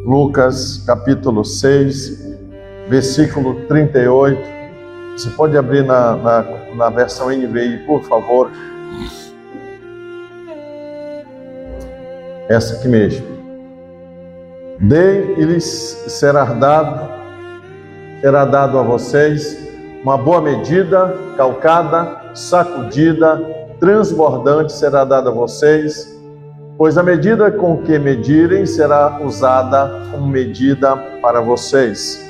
Lucas capítulo 6, versículo 38. Você pode abrir na versão NVI, por favor. Essa aqui mesmo. Dei e lhes será dado a vocês uma boa medida, calcada, sacudida, transbordante será dada a vocês, pois a medida com que medirem será usada como medida para vocês.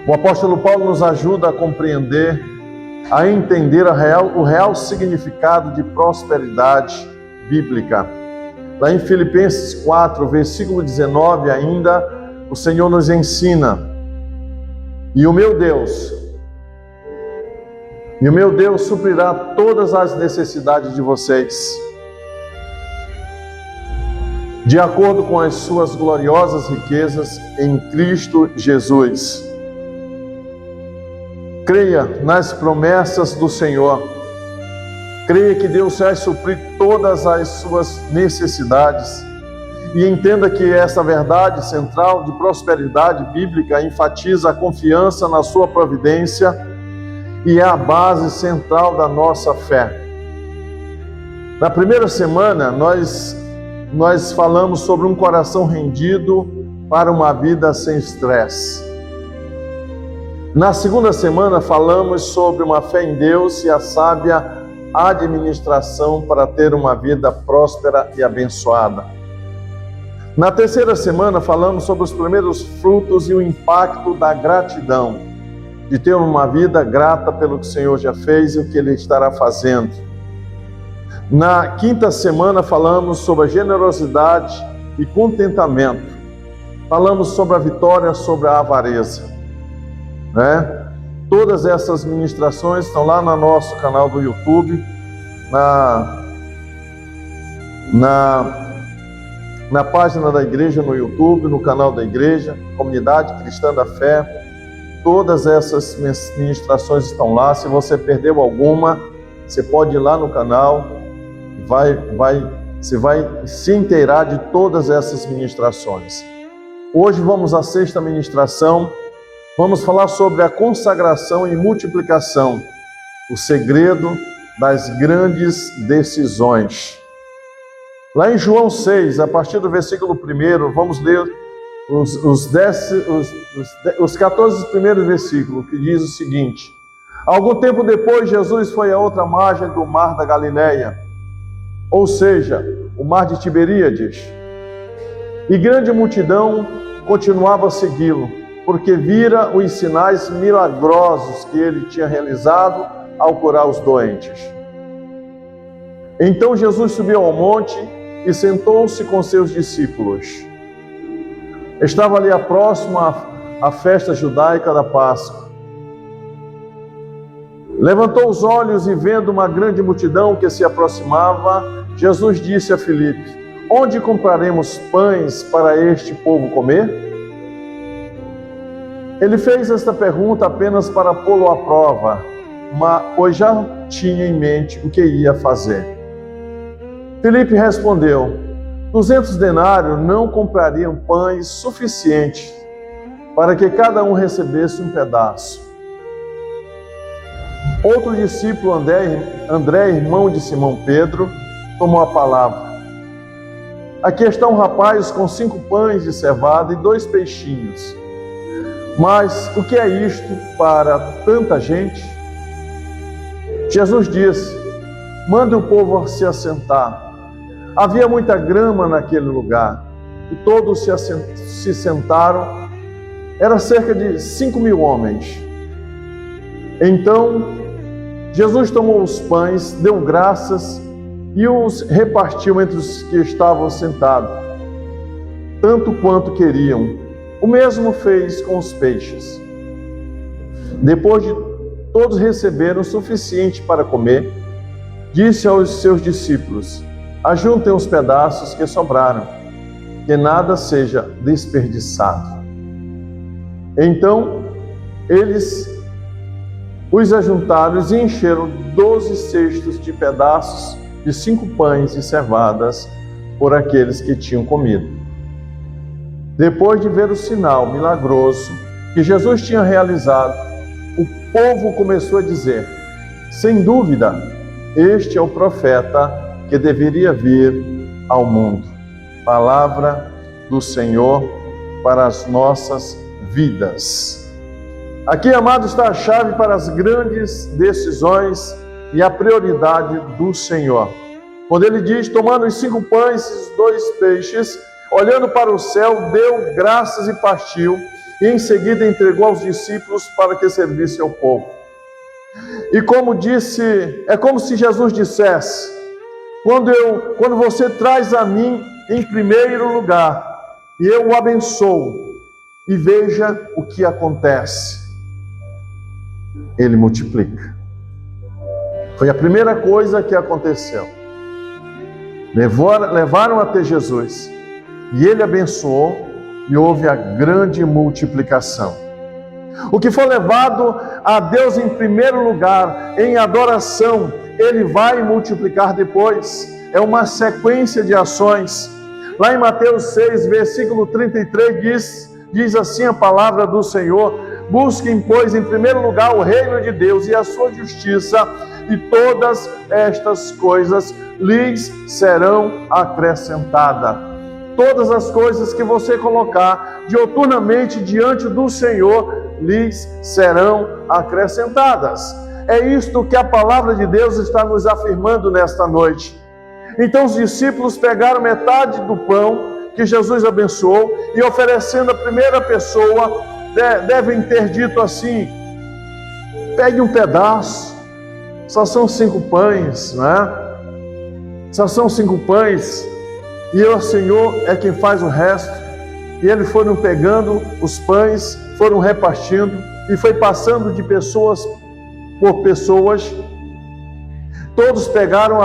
O apóstolo Paulo nos ajuda a compreender, a entender o real significado de prosperidade bíblica. Lá em Filipenses 4, versículo 19 ainda, o Senhor nos ensina: E o meu Deus suprirá todas as necessidades de vocês, de acordo com as suas gloriosas riquezas em Cristo Jesus. Creia nas promessas do Senhor. Creia que Deus vai suprir todas as suas necessidades. E entenda que essa verdade central de prosperidade bíblica enfatiza a confiança na sua providência e é a base central da nossa fé. Na primeira semana, nós falamos sobre um coração rendido para uma vida sem estresse. Na segunda semana, falamos sobre uma fé em Deus e a sábia administração para ter uma vida próspera e abençoada. Na terceira semana, falamos sobre os primeiros frutos e o impacto da gratidão, de ter uma vida grata pelo que o Senhor já fez e o que Ele estará fazendo. Na quinta semana, falamos sobre a generosidade e contentamento. Falamos sobre a vitória sobre a avareza. Todas essas ministrações estão lá no nosso canal do YouTube, na página da igreja no YouTube, no canal da igreja, Comunidade Cristã da Fé. Todas essas ministrações estão lá. Se você perdeu alguma, você pode ir lá no canal, você vai se inteirar de todas essas ministrações. Hoje vamos à sexta ministração. Vamos falar sobre a consagração e multiplicação, o segredo das grandes decisões. Lá em João 6, a partir do versículo 1, vamos ler os 14 primeiros versículos, que diz o seguinte: Algum tempo depois, Jesus foi a outra margem do mar da Galileia, ou seja, o mar de Tiberíades, e grande multidão continuava a segui-lo, porque vira os sinais milagrosos que ele tinha realizado ao curar os doentes. Então Jesus subiu ao monte e sentou-se com seus discípulos. Estava ali próximo à festa judaica da Páscoa. Levantou os olhos e, vendo uma grande multidão que se aproximava, Jesus disse a Filipe: Onde compraremos pães para este povo comer? Ele fez esta pergunta apenas para pô-lo à prova, pois já tinha em mente o que ia fazer. Filipe respondeu: 200 denários não comprariam pães suficientes para que cada um recebesse um pedaço. Outro discípulo, André, irmão de Simão Pedro, tomou a palavra. Aqui está um rapaz com 5 pães de cevada e 2 peixinhos. Mas o que é isto para tanta gente? Jesus disse: Mande o povo se assentar. Havia muita grama naquele lugar, e todos se sentaram. Era cerca de 5.000 homens. Então, Jesus tomou os pães, deu graças e os repartiu entre os que estavam sentados, tanto quanto queriam. O mesmo fez com os peixes. Depois de todos receberam o suficiente para comer, disse aos seus discípulos: Ajuntem os pedaços que sobraram, que nada seja desperdiçado. Então, eles os ajuntaram e encheram 12 cestos de pedaços de 5 pães e cevadas por aqueles que tinham comido. Depois de ver o sinal milagroso que Jesus tinha realizado, o povo começou a dizer: sem dúvida, este é o profeta que deveria vir ao mundo. Palavra do Senhor para as nossas vidas. Aqui, amados, está a chave para as grandes decisões e a prioridade do Senhor. Quando ele diz: tomando os 5 pães e os 2 peixes, olhando para o céu, deu graças e partiu, e em seguida entregou aos discípulos para que servissem ao povo. E como disse, é como se Jesus dissesse: quando você traz a mim em primeiro lugar, e eu o abençoo, e veja o que acontece. Ele multiplica. Foi a primeira coisa que aconteceu. Levaram até Jesus, e ele abençoou, e houve a grande multiplicação. O que for levado a Deus em primeiro lugar, em adoração, ele vai multiplicar depois. É uma sequência de ações. Lá em Mateus 6, versículo 33, diz assim a palavra do Senhor: busquem, pois, em primeiro lugar o reino de Deus e a sua justiça, e todas estas coisas lhes serão acrescentadas. Todas as coisas que você colocar diuturnamente diante do Senhor lhes serão acrescentadas. É isto que a palavra de Deus está nos afirmando nesta noite. Então os discípulos pegaram metade do pão que Jesus abençoou e, oferecendo a primeira pessoa, devem ter dito assim: pegue um pedaço, só são 5 pães, não é? Só são 5 pães, e o Senhor é quem faz o resto. E eles foram pegando os pães, foram repartindo, e foi passando de pessoas por pessoas. Todos pegaram,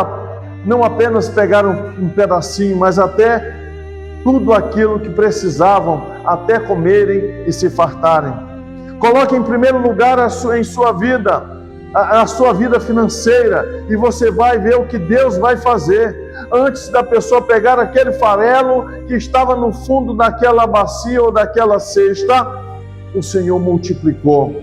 não apenas pegaram um pedacinho, mas até tudo aquilo que precisavam, até comerem e se fartarem. Coloque em primeiro lugar em sua vida, a sua vida financeira, e você vai ver o que Deus vai fazer. Antes da pessoa pegar aquele farelo que estava no fundo daquela bacia ou daquela cesta, o Senhor multiplicou.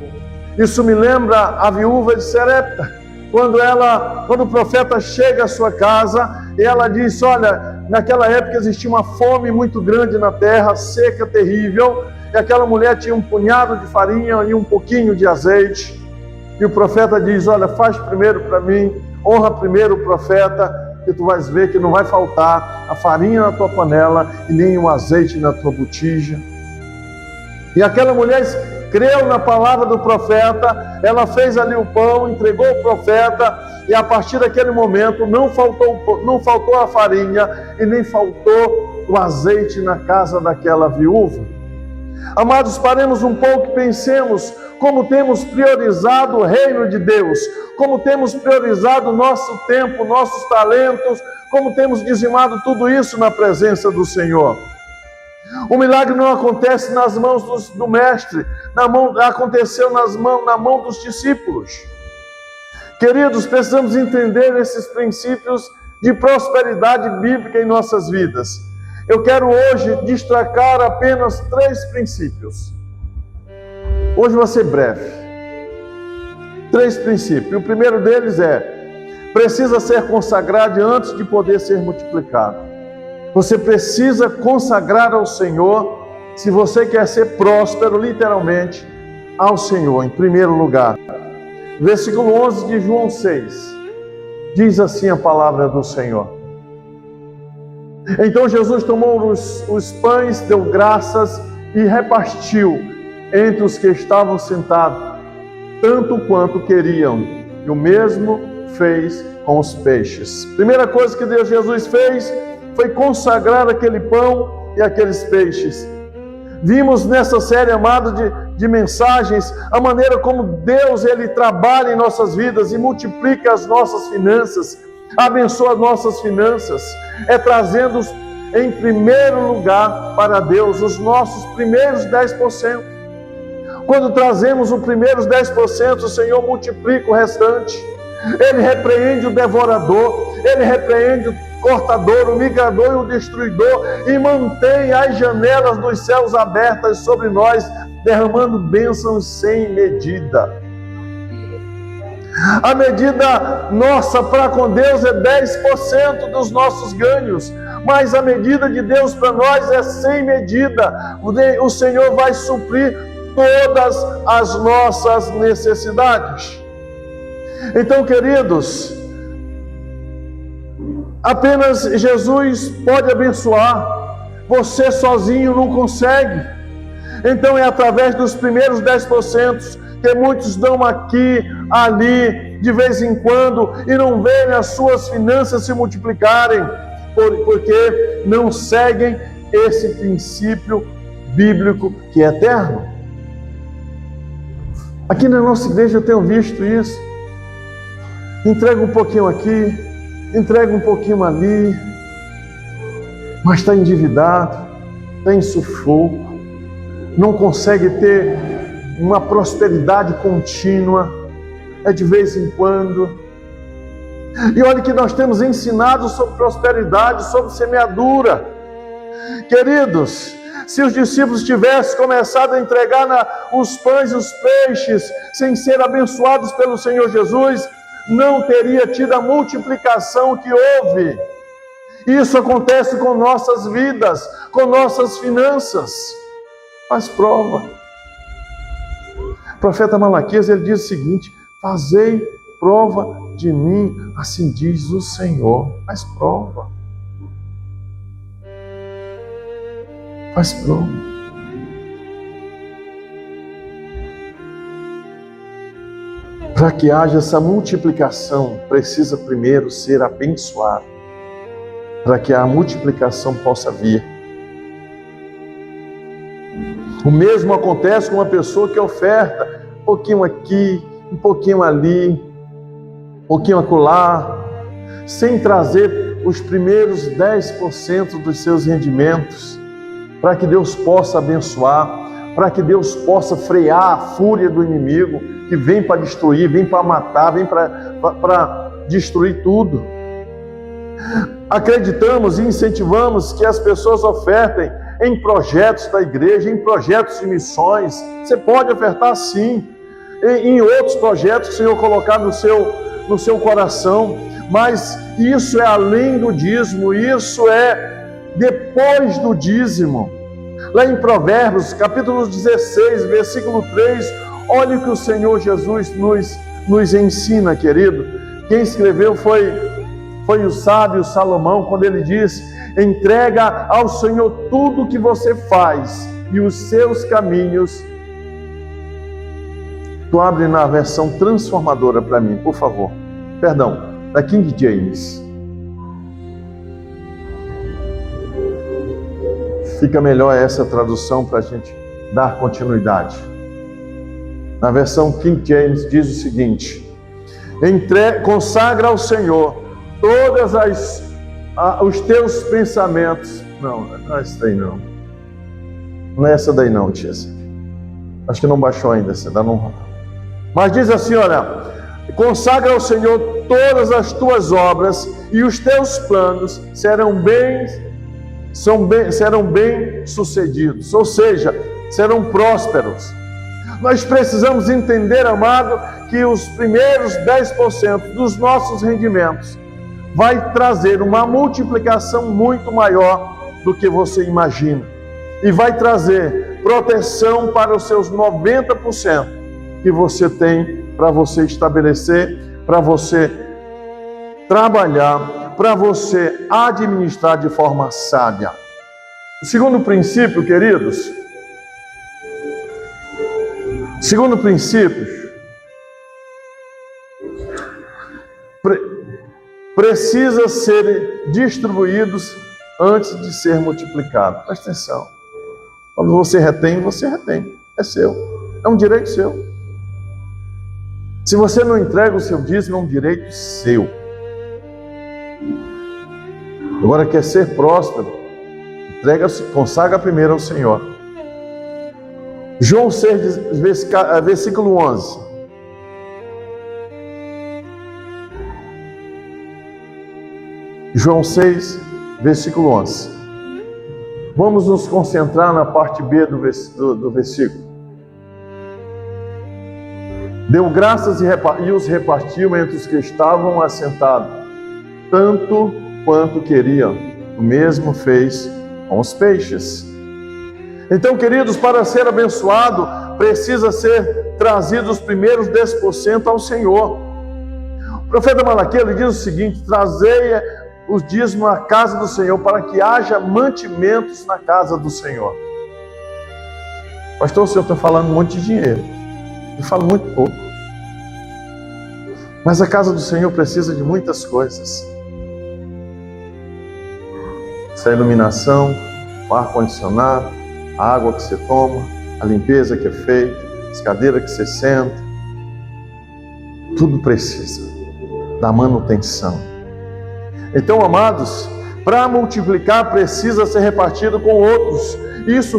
Isso me lembra a viúva de Sarepta, quando o profeta chega à sua casa e ela diz: olha, naquela época existia uma fome muito grande na terra, seca, terrível, e aquela mulher tinha um punhado de farinha e um pouquinho de azeite. E o profeta diz: olha, faz primeiro para mim, honra primeiro o profeta, que tu vais ver que não vai faltar a farinha na tua panela e nem o azeite na tua botija. E aquela mulher creu na palavra do profeta, ela fez ali o pão, entregou o profeta, e a partir daquele momento não faltou a farinha e nem faltou o azeite na casa daquela viúva. Amados, paremos um pouco e pensemos como temos priorizado o reino de Deus, como temos priorizado o nosso tempo, nossos talentos, como temos dizimado tudo isso na presença do Senhor. O milagre não acontece nas mãos do mestre, aconteceu na mão dos discípulos. Queridos, precisamos entender esses princípios de prosperidade bíblica em nossas vidas. Eu quero hoje destacar apenas 3 princípios. Hoje vai ser breve. 3 princípios. O primeiro deles é: precisa ser consagrado antes de poder ser multiplicado. Você precisa consagrar ao Senhor, se você quer ser próspero, literalmente, ao Senhor, em primeiro lugar. Versículo 11 de João 6, diz assim a palavra do Senhor: então Jesus tomou os pães, deu graças e repartiu entre os que estavam sentados, tanto quanto queriam, e o mesmo fez com os peixes. Primeira coisa que Jesus fez foi consagrar aquele pão e aqueles peixes. Vimos nessa série, amado, de mensagens, a maneira como Deus, Ele trabalha em nossas vidas e multiplica as nossas finanças, abençoa as nossas finanças, trazendo em primeiro lugar para Deus os nossos primeiros 10%. Quando trazemos os primeiros 10%, o Senhor multiplica o restante. Ele repreende o devorador, Ele repreende cortador, o migrador e o destruidor, e mantém as janelas dos céus abertas sobre nós, derramando bênçãos sem medida. A medida nossa para com Deus é 10% dos nossos ganhos, mas a medida de Deus para nós é sem medida. O Senhor vai suprir todas as nossas necessidades. Então, queridos, apenas Jesus pode abençoar. Você sozinho não consegue. Então é através dos primeiros 10% que muitos dão aqui, ali, de vez em quando, e não veem as suas finanças se multiplicarem, porque não seguem esse princípio bíblico que é eterno. Aqui na nossa igreja eu tenho visto isso. Entrega um pouquinho aqui, entrega um pouquinho ali, mas está endividado, está em sufoco, não consegue ter uma prosperidade contínua, é de vez em quando. E olha que nós temos ensinado sobre prosperidade, sobre semeadura. Queridos, se os discípulos tivessem começado a entregar os pães e os peixes sem ser abençoados pelo Senhor Jesus, não teria tido a multiplicação que houve. Isso acontece com nossas vidas, com nossas finanças. Faz prova. O profeta Malaquias, ele diz o seguinte: fazei prova de mim, assim diz o Senhor. Faz prova. Faz prova. Para que haja essa multiplicação, precisa primeiro ser abençoado. Para que a multiplicação possa vir. O mesmo acontece com uma pessoa que oferta um pouquinho aqui, um pouquinho ali, um pouquinho acolá, sem trazer os primeiros 10% dos seus rendimentos, para que Deus possa abençoar, para que Deus possa frear a fúria do inimigo, que vem para destruir, vem para matar, vem para destruir tudo. Acreditamos e incentivamos que as pessoas ofertem em projetos da igreja, em projetos de missões. Você pode ofertar sim, em outros projetos que o Senhor colocar no seu coração, mas isso é além do dízimo, isso é depois do dízimo. Lá em Provérbios, capítulo 16, versículo 3, olha o que o Senhor Jesus nos ensina, querido. Quem escreveu foi o sábio Salomão, quando ele diz: entrega ao Senhor tudo o que você faz e os seus caminhos. Tu abre na versão transformadora para mim, por favor. Perdão, da King James. Fica melhor essa tradução para a gente dar continuidade. Na versão King James diz o seguinte: consagra ao Senhor todas os teus pensamentos. Não é essa daí não. Não é essa daí não, tia. Acho que não baixou ainda, você dá não. Mas diz assim, olha: consagra ao Senhor todas as tuas obras e os teus planos serão bem sucedidos, ou seja, serão prósperos. Nós precisamos entender, amado, que os primeiros 10% dos nossos rendimentos vai trazer uma multiplicação muito maior do que você imagina. E vai trazer proteção para os seus 90% que você tem para você estabelecer, para você trabalhar, para você administrar de forma sábia. O segundo princípio, queridos, precisa ser distribuídos antes de ser multiplicado. Presta atenção. Quando você retém, é seu, é um direito seu. Se você não entrega o seu dízimo, é um direito seu. Agora, quer ser próspero, consagra primeiro ao Senhor. João 6, versículo 11. João 6, versículo 11. Vamos nos concentrar na parte B do versículo. Deu graças e os repartiu entre os que estavam assentados, tanto quanto queriam. O mesmo fez com os peixes. Então, queridos, para ser abençoado, precisa ser trazido os primeiros 10% ao Senhor. O profeta Malaquias, ele diz o seguinte: trazei os dízimos à casa do Senhor, para que haja mantimentos na casa do Senhor. Pastor, o senhor está falando um monte de dinheiro. Eu falo muito pouco. Mas a casa do Senhor precisa de muitas coisas. Essa iluminação, o ar-condicionado, a água que você toma, a limpeza que é feita, as cadeiras que você senta, tudo precisa da manutenção. Então, amados, para multiplicar precisa ser repartido com outros. Isso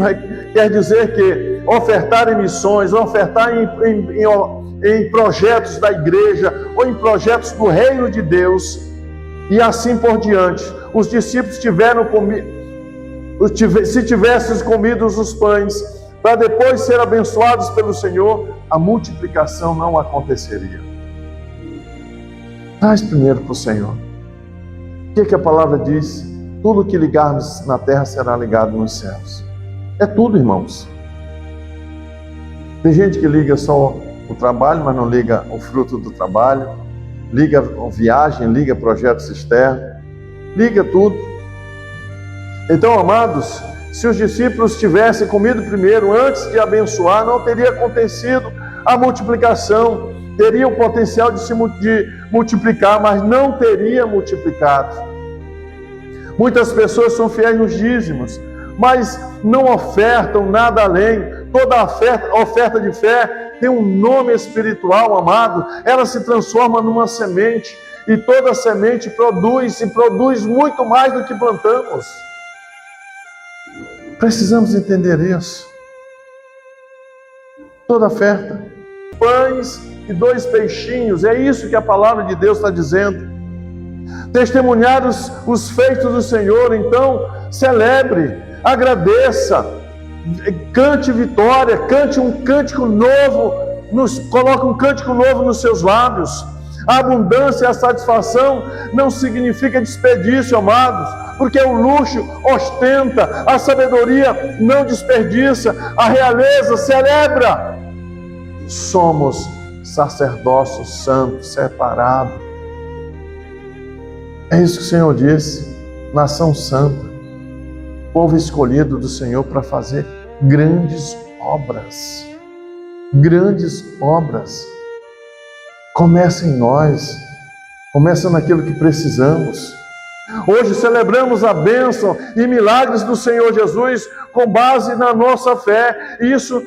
quer dizer que ofertar em missões, ofertar em projetos da igreja ou em projetos do reino de Deus e assim por diante. Os discípulos se tivessem comido os pães para depois ser abençoados pelo Senhor, a multiplicação não aconteceria. Traz primeiro para o Senhor. O que a palavra diz? Tudo que ligarmos na terra será ligado nos céus. É tudo, irmãos. Tem gente que liga só o trabalho, mas não liga o fruto do trabalho, liga a viagem, liga projetos externos, liga tudo. Então, amados, se os discípulos tivessem comido primeiro, antes de abençoar, não teria acontecido a multiplicação. Teria o potencial de multiplicar, mas não teria multiplicado. Muitas pessoas são fiéis nos dízimos, mas não ofertam nada além. Toda oferta de fé tem um nome espiritual, amado. Ela se transforma numa semente, e toda semente produz muito mais do que plantamos. Precisamos entender isso. Toda oferta, pães e 2 peixinhos, é isso que a palavra de Deus está dizendo. Testemunhar os feitos do Senhor, então celebre, agradeça, cante vitória, cante um cântico novo, coloque um cântico novo nos seus lábios. A abundância e a satisfação não significa desperdício, amados, porque o luxo ostenta, a sabedoria não desperdiça, a realeza celebra. Somos sacerdócio santo, separado. É isso que o Senhor disse, nação santa, povo escolhido do Senhor para fazer grandes obras. Grandes obras. Começa em nós, começa naquilo que precisamos. Hoje celebramos a bênção e milagres do Senhor Jesus com base na nossa fé. Isso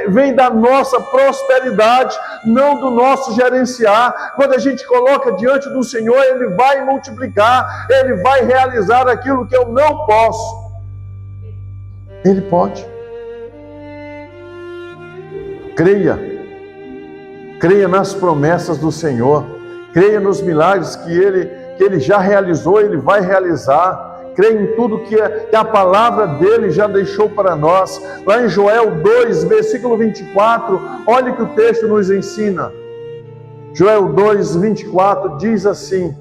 vem da nossa prosperidade, não do nosso gerenciar. Quando a gente coloca diante do Senhor, Ele vai multiplicar, Ele vai realizar aquilo que eu não posso. Ele pode. Creia nas promessas do Senhor, creia nos milagres que Ele já realizou, Ele vai realizar. Creia em tudo que a palavra dele já deixou para nós. Lá em Joel 2, versículo 24, olha o que o texto nos ensina. Joel 2, 24 diz assim: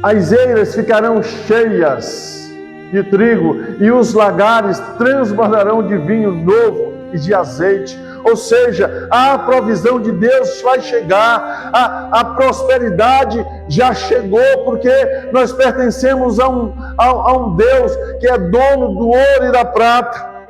as eiras ficarão cheias de trigo e os lagares transbordarão de vinho novo e de azeite. Ou seja, a provisão de Deus vai chegar, a prosperidade já chegou, porque nós pertencemos a um Deus que é dono do ouro e da prata.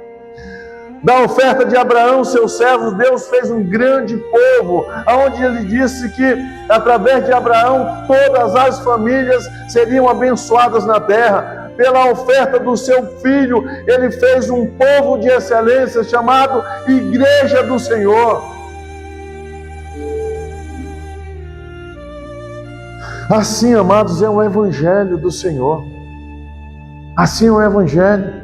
Da oferta de Abraão, seus servos, Deus fez um grande povo, onde Ele disse que através de Abraão todas as famílias seriam abençoadas na terra. Pela oferta do seu filho, Ele fez um povo de excelência chamado Igreja do Senhor. Assim, amados, é o Evangelho do Senhor. Assim é o Evangelho.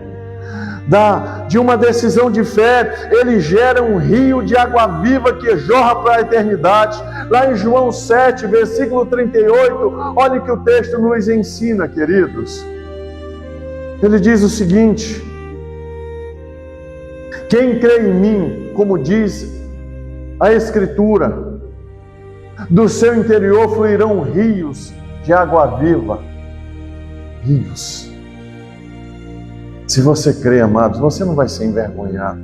de uma decisão de fé, ele gera um rio de água viva que jorra para a eternidade. Lá em João 7, versículo 38, olha que o texto nos ensina, queridos. Ele diz o seguinte: quem crê em mim, como diz a Escritura, do seu interior fluirão rios de água viva. Rios. Se você crê, amados, você não vai ser envergonhado.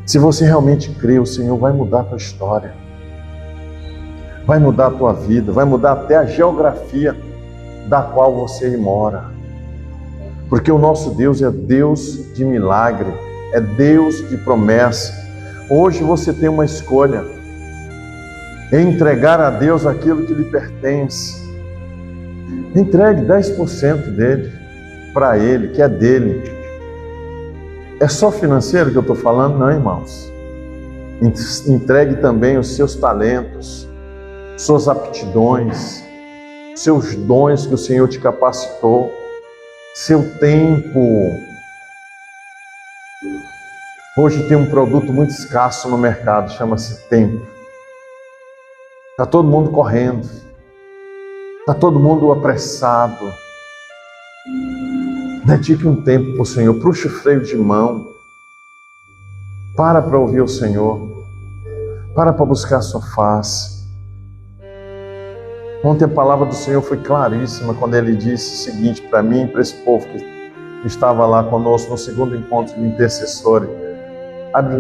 Se você realmente crê, o Senhor vai mudar a tua história, vai mudar a tua vida, vai mudar até a geografia da qual você mora. Porque o nosso Deus é Deus de milagre, é Deus de promessa. Hoje você tem uma escolha: entregar a Deus aquilo que lhe pertence. Entregue 10% dele para Ele, que é dele. É só financeiro que eu estou falando? Não, irmãos. Entregue também os seus talentos, suas aptidões, seus dons que o Senhor te capacitou, seu tempo. Hoje tem um produto muito escasso no mercado, chama-se tempo. Está todo mundo correndo, está todo mundo apressado. Dedique um tempo para o Senhor, puxe o freio de mão, para ouvir o Senhor, para buscar a sua face. Ontem a palavra do Senhor foi claríssima quando Ele disse o seguinte para mim e para esse povo que estava lá conosco no segundo encontro de intercessores. Abre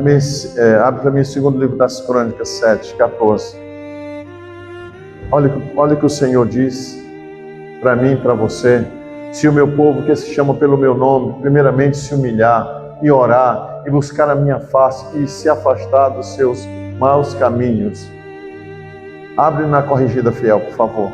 para mim o segundo livro das Crônicas, 7, 14. Olha o que o Senhor diz para mim e para você. Se o meu povo, que se chama pelo meu nome, primeiramente se humilhar e orar e buscar a minha face e se afastar dos seus maus caminhos. Abre na Corrigida Fiel, por favor.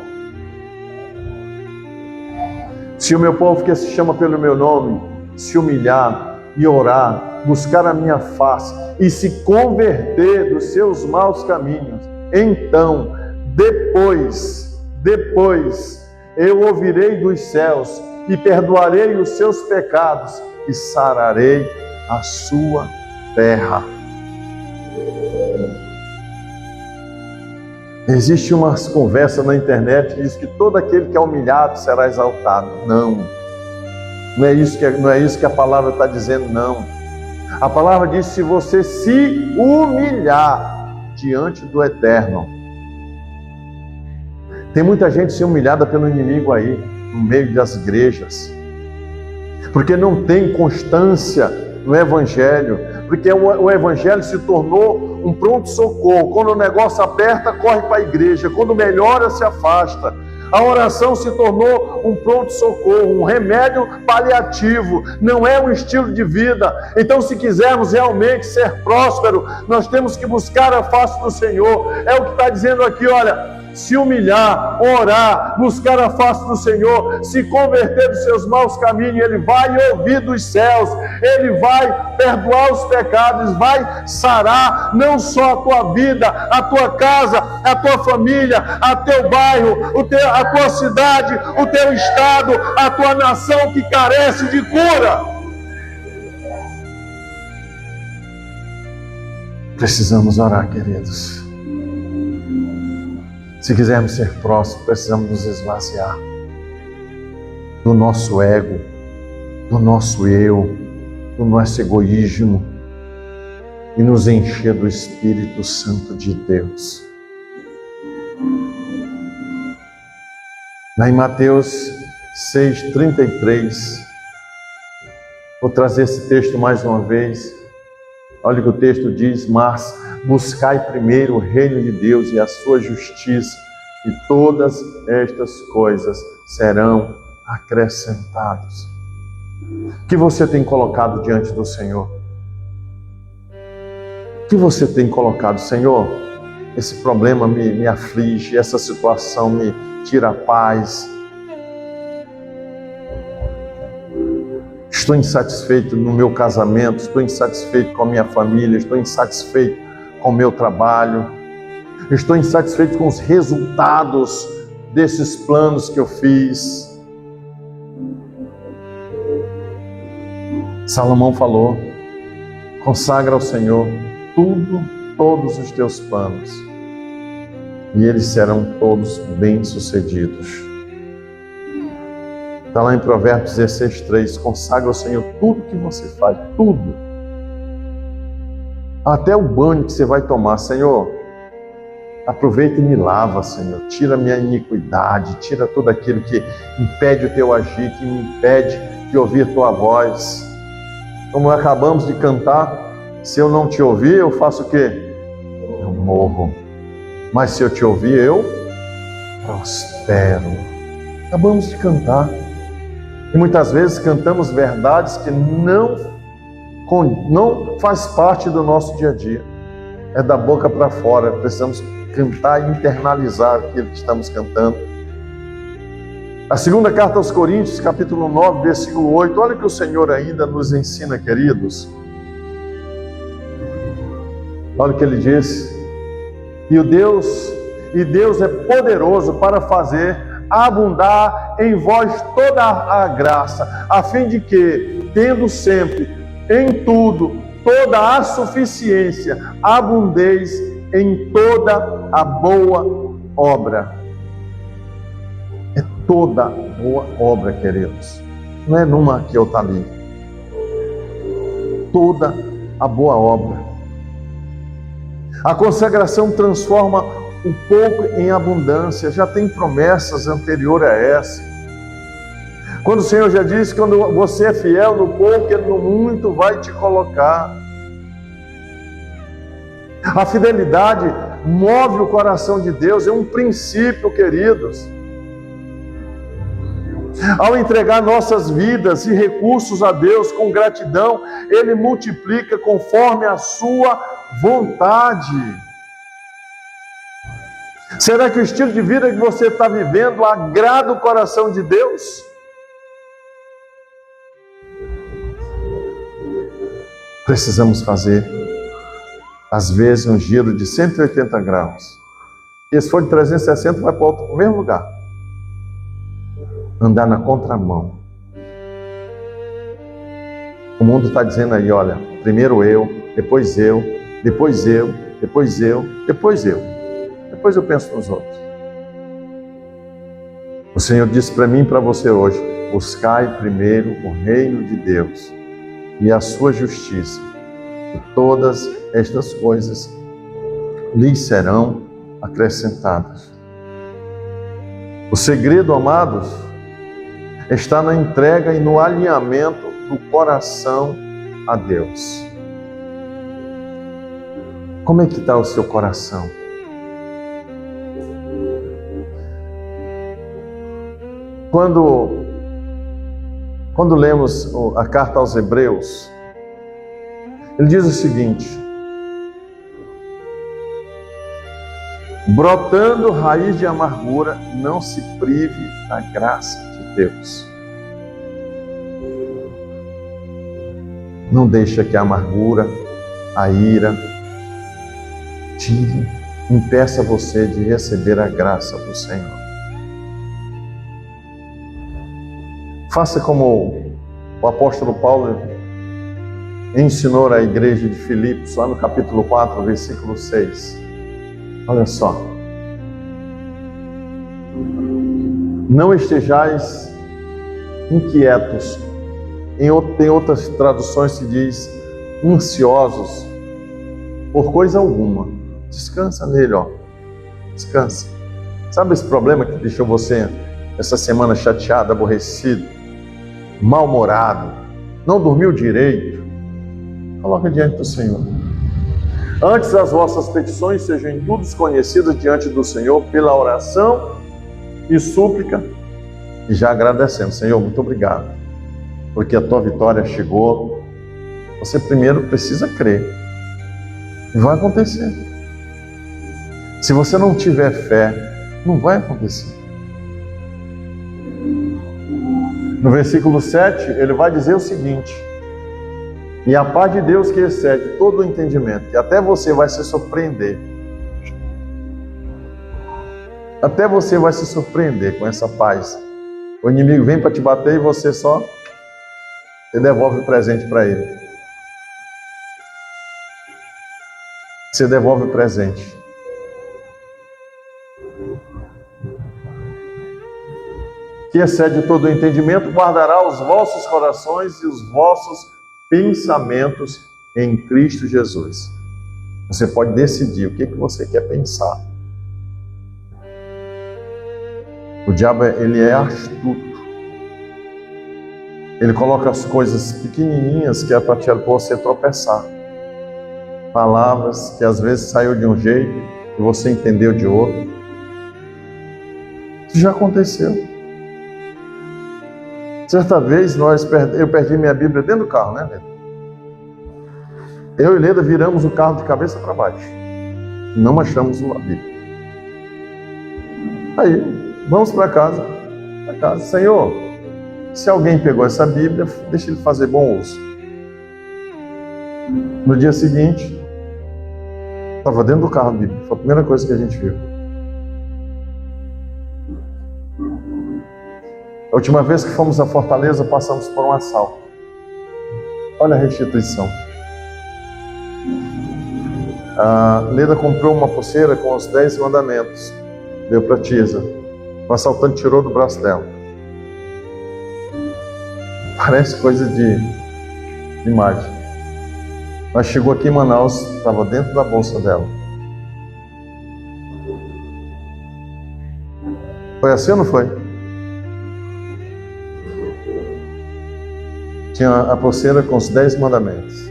Se o meu povo, que se chama pelo meu nome, se humilhar e orar, buscar a minha face e se converter dos seus maus caminhos, então, depois, eu ouvirei dos céus e perdoarei os seus pecados e sararei a sua terra. Existe umas conversas na internet que diz que todo aquele que é humilhado será exaltado. Não é isso que a palavra está dizendo, não. A palavra diz: se você se humilhar diante do Eterno. Tem muita gente sendo humilhada pelo inimigo aí, no meio das igrejas, porque não tem constância no Evangelho, porque o Evangelho se tornou um pronto-socorro. Quando o negócio aperta, corre para a igreja, quando melhora, se afasta. A oração se tornou um pronto-socorro, um remédio paliativo, não é um estilo de vida. Então, se quisermos realmente ser prósperos, nós temos que buscar a face do Senhor. É o que está dizendo aqui, olha: se humilhar, orar, buscar a face do Senhor, se converter dos seus maus caminhos, Ele vai ouvir dos céus, Ele vai perdoar os pecados, vai sarar não só a tua vida, a tua casa, a tua família, a teu bairro, a tua cidade, o teu estado, a tua nação que carece de cura. Precisamos orar, queridos. Se quisermos ser próximos, precisamos nos esvaziar do nosso ego, do nosso eu, do nosso egoísmo e nos encher do Espírito Santo de Deus. Lá em Mateus 6,33, vou trazer esse texto mais uma vez. Olha o que o texto diz: mas buscai primeiro o reino de Deus e a sua justiça, e todas estas coisas serão acrescentadas. O que você tem colocado diante do Senhor? O que você tem colocado? Senhor, esse problema me aflige, essa situação me tira a paz. Estou insatisfeito no meu casamento, estou insatisfeito com a minha família, estou insatisfeito com o meu trabalho, estou insatisfeito com os resultados desses planos que eu fiz. Salomão falou: consagra ao Senhor todos os teus planos, e eles serão todos bem-sucedidos. Está lá em Provérbios 16:3, consagra ao Senhor tudo que você faz, tudo. Até o banho que você vai tomar, Senhor, aproveita e me lava, Senhor. Tira a minha iniquidade, tira tudo aquilo que impede o teu agir, que me impede de ouvir a tua voz. Como acabamos de cantar, se eu não te ouvir, eu faço o quê? Eu morro. Mas se eu te ouvir, eu prospero. Acabamos de cantar. E muitas vezes cantamos verdades que não faz parte do nosso dia a dia. É da boca para fora. Precisamos cantar e internalizar aquilo que estamos cantando. A segunda carta aos Coríntios, capítulo 9, versículo 8. Olha o que o Senhor ainda nos ensina, queridos. Olha o que ele diz. E Deus é poderoso para fazer abundar em vós toda a graça, a fim de que, tendo sempre, em tudo, toda a suficiência, abundeis em toda a boa obra. É toda boa obra, queridos. Não é numa aqui ou tá ali. Toda a boa obra. A consagração transforma o pouco em abundância. Já tem promessas anteriores a essa. Quando o Senhor já disse, quando você é fiel no pouco, Ele no muito vai te colocar. A fidelidade move o coração de Deus, é um princípio, queridos. Ao entregar nossas vidas e recursos a Deus com gratidão, Ele multiplica conforme a sua vontade. Será que o estilo de vida que você está vivendo agrada o coração de Deus? Precisamos fazer, às vezes, um giro de 180 graus. E se for de 360, vai para o mesmo lugar. Andar na contramão. O mundo está dizendo aí, olha, primeiro eu, depois eu, depois eu, depois eu, depois eu. Depois eu penso nos outros. O Senhor disse para mim e para você hoje: buscai primeiro o reino de Deus e a sua justiça, e todas estas coisas lhes serão acrescentadas. O segredo, amados, está na entrega e no alinhamento do coração a Deus. Como é que está o seu coração? Quando lemos a carta aos Hebreus, ele diz o seguinte: brotando raiz de amargura, não se prive da graça de Deus. Não deixa que a amargura, a ira, impeça você de receber a graça do Senhor. Faça como o apóstolo Paulo ensinou à igreja de Filipos, lá no capítulo 4, versículo 6. Olha só. Não estejais inquietos. Tem outras traduções que diz ansiosos por coisa alguma. Descansa nele, ó. Descansa. Sabe esse problema que deixou você essa semana chateado, aborrecido, mal-humorado, não dormiu direito? Coloca diante do Senhor. Antes as vossas petições sejam em tudo conhecidas diante do Senhor pela oração e súplica, e já agradecemos. Senhor, muito obrigado, porque a tua vitória chegou. Você primeiro precisa crer, e vai acontecer. Se você não tiver fé, não vai acontecer. No versículo 7, ele vai dizer o seguinte: e a paz de Deus que excede todo o entendimento, que até você vai se surpreender. Até você vai se surpreender com essa paz. O inimigo vem para te bater e você só Você devolve o presente para ele. Você devolve o presente. Que excede todo o entendimento, guardará os vossos corações e os vossos pensamentos em Cristo Jesus. Você pode decidir o que você quer pensar. O diabo, ele é astuto. Ele coloca as coisas pequenininhas que é para você tropeçar. Palavras que às vezes saiu de um jeito e você entendeu de outro. Isso já aconteceu. Certa vez eu perdi minha Bíblia dentro do carro, né, Leda? Eu e Leda viramos o carro de cabeça para baixo. Não achamos a Bíblia. Aí, vamos para casa. Senhor, se alguém pegou essa Bíblia, deixa ele fazer bom uso. No dia seguinte, estava dentro do carro a Bíblia. Foi a primeira coisa que a gente viu. A última vez que fomos a Fortaleza, passamos por um assalto. Olha a restituição. A Leda comprou uma pulseira com os 10 mandamentos. Deu para a Tisa. O assaltante tirou do braço dela. Parece coisa de mágica. Mas chegou aqui em Manaus, estava dentro da bolsa dela. Foi assim ou não foi? Tinha a pulseira com os 10 mandamentos.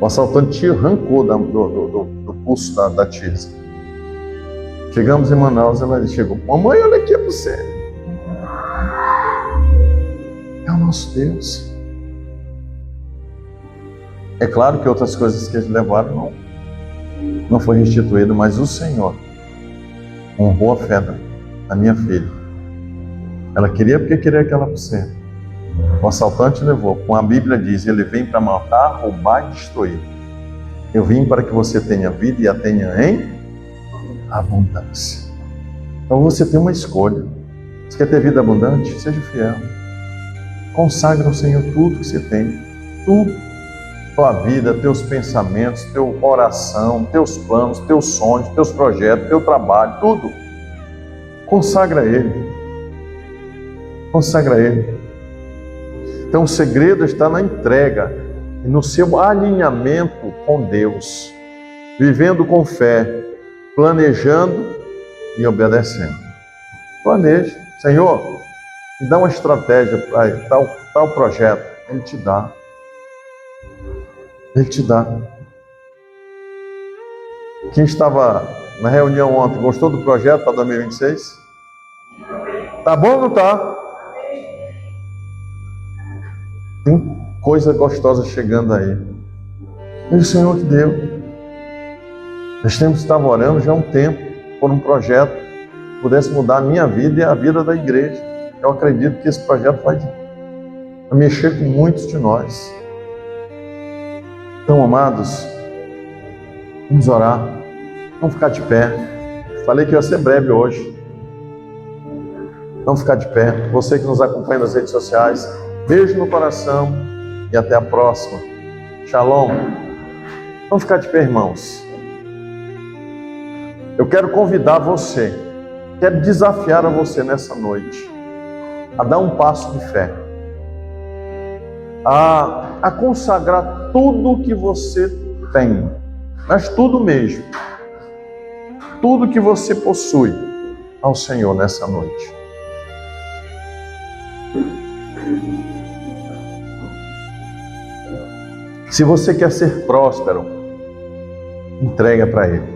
O assaltante arrancou do pulso da Tisa. Chegamos em Manaus, ela chegou. Mamãe, olha aqui a pulseira. É o nosso Deus. É claro que outras coisas que eles levaram não foi restituído, mas o Senhor honrou a fé da minha filha. Ela queria porque queria aquela pulseira. O assaltante levou. Com a Bíblia diz, ele vem para matar, roubar e destruir. Eu vim para que você tenha vida e a tenha em abundância. Então você tem uma escolha. Você quer ter vida abundante? Seja fiel. Consagra ao Senhor tudo que você tem. Tudo. Tua vida, teus pensamentos, tua oração, teus planos, teus sonhos, teus projetos, teu trabalho, tudo. Consagra a Ele. Consagra a Ele. Então o segredo está na entrega e no seu alinhamento com Deus, vivendo com fé, planejando e obedecendo. Planeje. Senhor, me dá uma estratégia para tal projeto. Ele te dá. Ele te dá. Quem estava na reunião ontem, gostou do projeto para 2026? Tá bom ou não tá? Tem coisa gostosa chegando aí. E o Senhor que deu. Nós temos que estar orando já há um tempo por um projeto que pudesse mudar a minha vida e a vida da igreja. Eu acredito que esse projeto vai mexer com muitos de nós. Então, amados, vamos orar. Vamos ficar de pé. Falei que ia ser breve hoje. Vamos ficar de pé. Você que nos acompanha nas redes sociais, beijo no coração e até a próxima. Shalom. Vamos ficar de pé, irmãos. Eu quero convidar você, quero desafiar a você nessa noite a dar um passo de fé, a consagrar tudo que você tem, mas tudo mesmo, tudo que você possui ao Senhor nessa noite. Se você quer ser próspero, entrega para Ele.